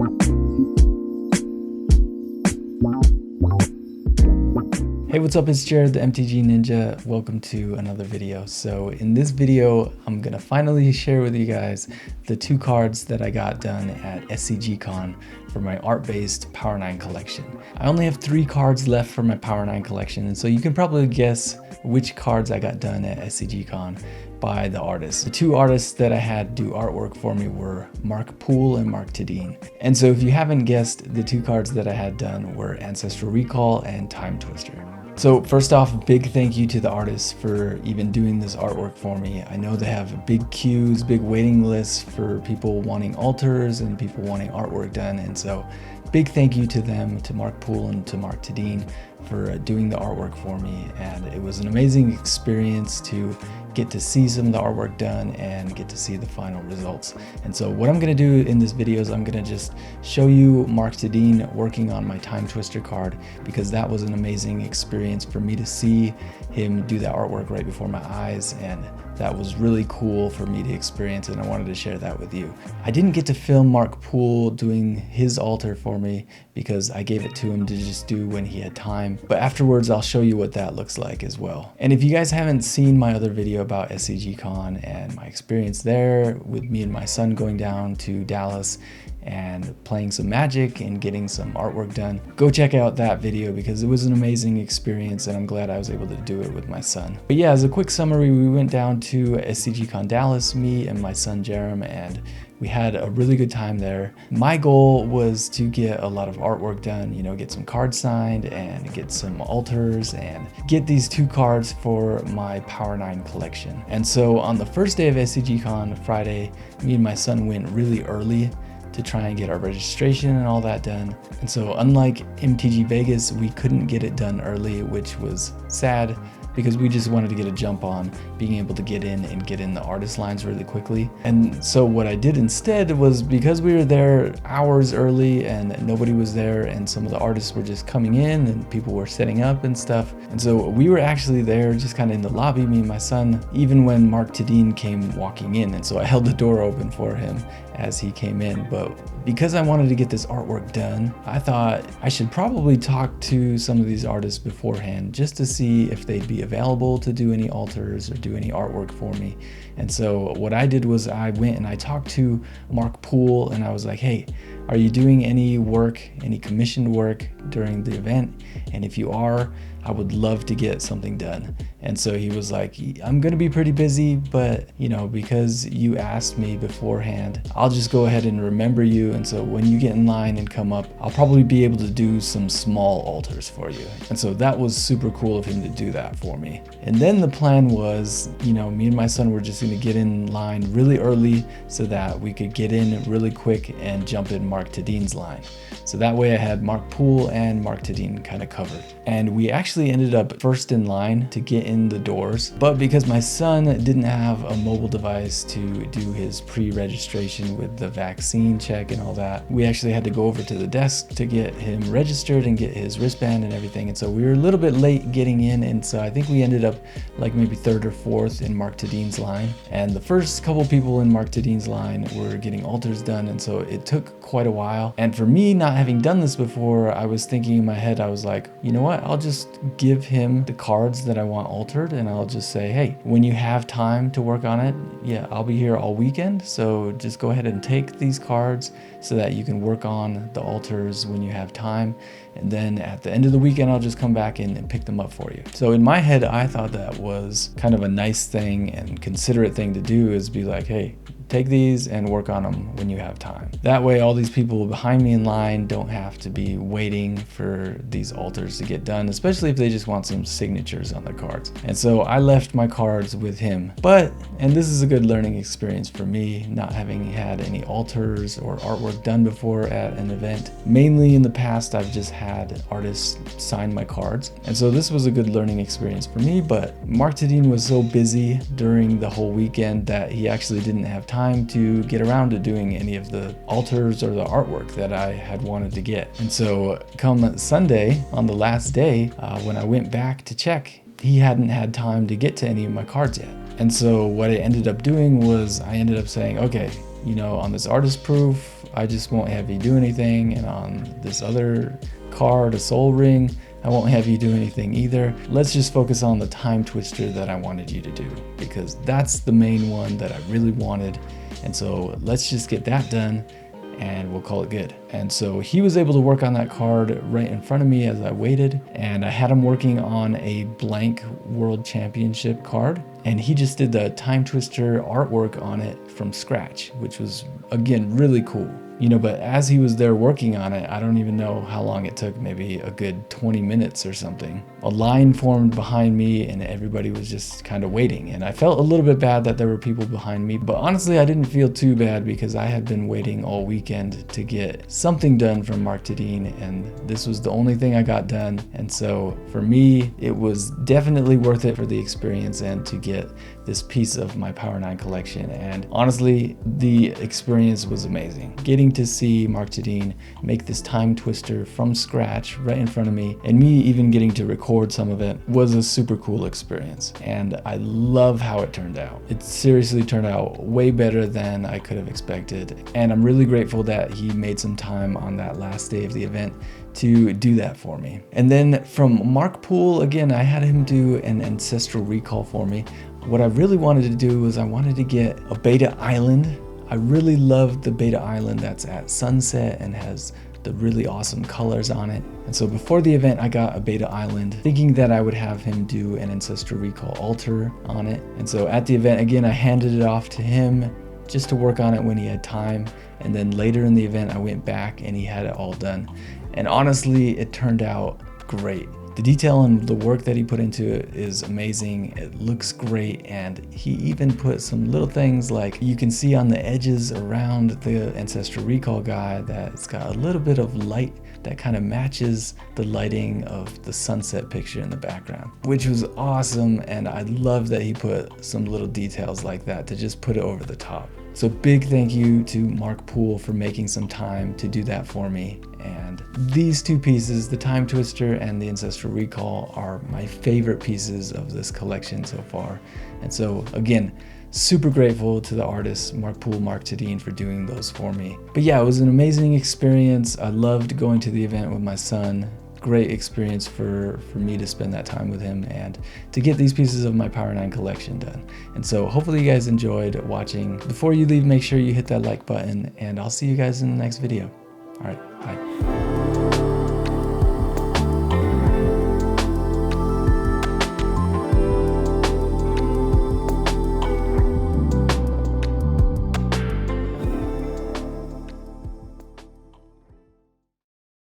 Hey, what's up? It's Jared, the MTG Ninja. Welcome to another video. So in this video, I'm gonna finally share with you guys the 2 cards that I got done at SCG Con for my art-based Power 9 collection. I only have 3 cards left for my Power 9 collection, and so you can probably guess which cards I got done at SCG Con by the artists. The 2 artists that I had do artwork for me were Mark Poole and Mark Tadine. And so if you haven't guessed, the 2 cards that I had done were Ancestral Recall and Time Twister. So first off, big thank you to the artists for even doing this artwork for me. I know they have big queues, big waiting lists for people wanting altars and people wanting artwork done. And so big thank you to them, to Mark Poole and to Mark Tadine for doing the artwork for me. And it was an amazing experience to get to see some of the artwork done and get to see the final results. And so what I'm gonna do in this video is I'm gonna just show you Mark Tadine working on my Time Twister card, because that was an amazing experience for me to see him do that artwork right before my eyes, and that was really cool for me to experience, and I wanted to share that with you. I didn't get to film Mark Poole doing his altar for me because I gave it to him to just do when he had time, but afterwards I'll show you what that looks like as well. And if you guys haven't seen my other video about SCG Con and my experience there with me and my son going down to Dallas and playing some Magic and getting some artwork done, go check out that video because it was an amazing experience and I'm glad I was able to do it with my son. But yeah, as a quick summary, we went down to SCG Con Dallas, me and my son Jerem, and we had a really good time there. My goal was to get a lot of artwork done, you know, get some cards signed and get some altars and get these 2 cards for my Power 9 collection. And so on the first day of SCG Con, Friday, me and my son went really early to try and get our registration and all that done. And so unlike MTG Vegas, we couldn't get it done early, which was sad because we just wanted to get a jump on being able to get in and get in the artist lines really quickly. And so what I did instead was, because we were there hours early and nobody was there and some of the artists were just coming in and people were setting up and stuff. And so we were actually there just kind of in the lobby, me and my son, even when Mark Tadine came walking in. And so I held the door open for him as he came in. But because I wanted to get this artwork done, I thought I should probably talk to some of these artists beforehand just to see if they'd be available to do any altars or do any artwork for me. And so what I did was I went and I talked to Mark Poole and I was like, hey, are you doing any work, any commissioned work during the event? And if you are, I would love to get something done. And so he was like, I'm gonna be pretty busy, but you know, because you asked me beforehand, I'll just go ahead and remember you. And so when you get in line and come up, I'll probably be able to do some small altars for you. And so that was super cool of him to do that for me. And then the plan was, you know, me and my son were just gonna get in line really early so that we could get in really quick and jump in Mark Tadine's line. So that way I had Mark Poole and Mark Tadine kind of covered. And we actually ended up first in line to get in the doors, but because my son didn't have a mobile device to do his pre-registration with the vaccine check and all that, we actually had to go over to the desk to get him registered and get his wristband and everything. And so we were a little bit late getting in, and so I think we ended up like maybe 3rd or 4th in Mark Tadine's line. And the first couple people in Mark Tadine's line were getting altars done, and so it took quite a while. And for me, not having done this before, I was thinking in my head, I was like, you know what, I'll just give him the cards that I want altered and I'll just say, hey, when you have time to work on it, yeah, I'll be here all weekend, so just go ahead and take these cards so that you can work on the altars when you have time, and then at the end of the weekend I'll just come back in and pick them up for you. So in my head, I thought that was kind of a nice thing and considerate thing to do, is be like, hey, take these and work on them when you have time. That way all these people behind me in line don't have to be waiting for these altars to get done, especially if they just want some signatures on their cards. And so I left my cards with him. And this is a good learning experience for me, not having had any altars or artwork done before at an event. Mainly in the past, I've just had artists sign my cards. And so this was a good learning experience for me, but Mark Tadine was so busy during the whole weekend that he actually didn't have time to get around to doing any of the altars or the artwork that I had wanted to get. And so come Sunday, on the last day, when I went back to check, he hadn't had time to get to any of my cards yet. And so what I ended up doing was I ended up saying, okay, you know, on this artist proof, I just won't have you do anything. And on this other card, a Soul Ring, I won't have you do anything either. Let's just focus on the Time Twister that I wanted you to do, because that's the main one that I really wanted. And so let's just get that done and we'll call it good. And so he was able to work on that card right in front of me as I waited, and I had him working on a blank World Championship card, and he just did the Time Twister artwork on it from scratch, which was, again, really cool. You know, but as he was there working on it, I don't even know how long it took, maybe a good 20 minutes or something. A line formed behind me and everybody was just kind of waiting. And I felt a little bit bad that there were people behind me, but honestly, I didn't feel too bad because I had been waiting all weekend to get something done from Mark Tadine, and this was the only thing I got done. And so for me, it was definitely worth it for the experience and to get this piece of my Power 9 collection. And honestly, the experience was amazing. Getting to see Mark Tadine make this Time Twister from scratch right in front of me, and me even getting to record some of it, was a super cool experience. And I love how it turned out. It seriously turned out way better than I could have expected. And I'm really grateful that he made some time on that last day of the event to do that for me. And then from Mark Poole, again, I had him do an Ancestral Recall for me. What I really wanted to do was I wanted to get a Beta Island. I really loved the Beta Island that's at sunset and has the really awesome colors on it. And so before the event, I got a Beta Island, thinking that I would have him do an Ancestral Recall altar on it. And so at the event, again, I handed it off to him just to work on it when he had time. And then later in the event, I went back and he had it all done. And honestly, it turned out great. The detail and the work that he put into it is amazing. It looks great, and he even put some little things like you can see on the edges around the Ancestral Recall guy that it's got a little bit of light that kind of matches the lighting of the sunset picture in the background, which was awesome. And I love that he put some little details like that to just put it over the top. So big thank you to Mark Poole for making some time to do that for me. And these two pieces, the Time Twister and the Ancestral Recall, are my favorite pieces of this collection so far. And so again, super grateful to the artists Mark Poole, Mark Tadine, for doing those for me. But yeah, it was an amazing experience. I loved going to the event with my son. Great experience for me to spend that time with him and to get these pieces of my Power 9 collection done. And so hopefully you guys enjoyed watching. Before you leave, make sure you hit that like button, and I'll see you guys in the next video. All right, bye.